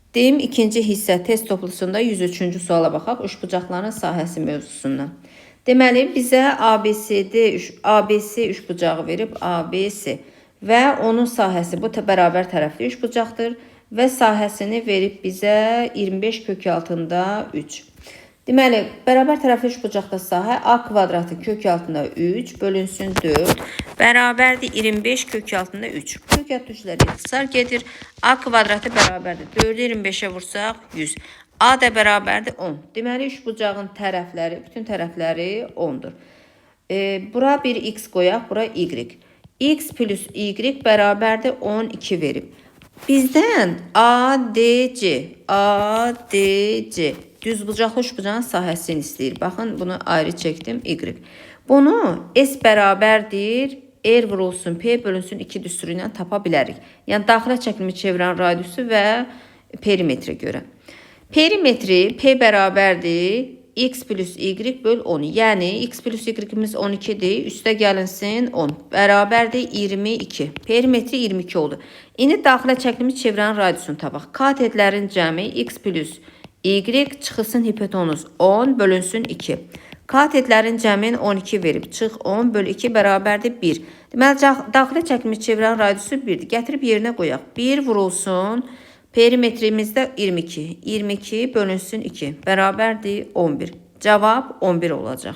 Deyim ikinci hissə test toplusunda 103-cü suala baxaq üçbucaqların sahəsi mövzusundan. Deməli, bizə ABC üçbucağı verib ABC və onun sahəsi bu bərabər tərəfli üçbucaqdır və sahəsini verib bizə 25 kök altında 3. Deməli, bərabər tərəfli üçbucaqda sahə A kvadratı kök altında 3 bölünsün 4 bərabərdir 25 kök altında 3. Kök altı üçlər ixtisar gedir. A kvadratı bərabərdir 4-ü 25-ə vursaq 100. A da bərabərdir 10. Deməli, üçbucağın tərəfləri, bütün tərəfləri 10-dur. Bura bir x qoyaq, bura y. X plus y bərabərdir 12 verib. Bizdən ADC düzbucaqlı üçbucağın sahəsini istəyir. Baxın, bunu ayrı çəkdim, y. Bunu S bərabərdir, R vurulsun, P bölünsün 2 düsturu ilə tapa bilərik. Yəni, daxilə çəkilimi çevirən radiusu və perimetrə görə. Perimetri P bərabərdir, x plus y böl 10. Yəni, x plus y-imiz 12-dir, üstə gəlinsin 10. Bərabərdir 22. Perimetri 22 oldu. İndi daxilə çəkilimi çevirən radiusunu tapaq. Katetlərin cəmi x plus y çıxılsın hipotenuz 10 bölünsün 2. Katetlərin cəmin 12 verib. Çıx 10 bölü 2 bərabərdir 1. Deməli, daxilə çəkilimi çevirən radiusu 1-dir. Gətirib yerinə qoyaq. 1 vurulsun. Perimetrimizdə 22. 22 bölünsün 2. Bərabərdir 11. Cavab 11 olacaq.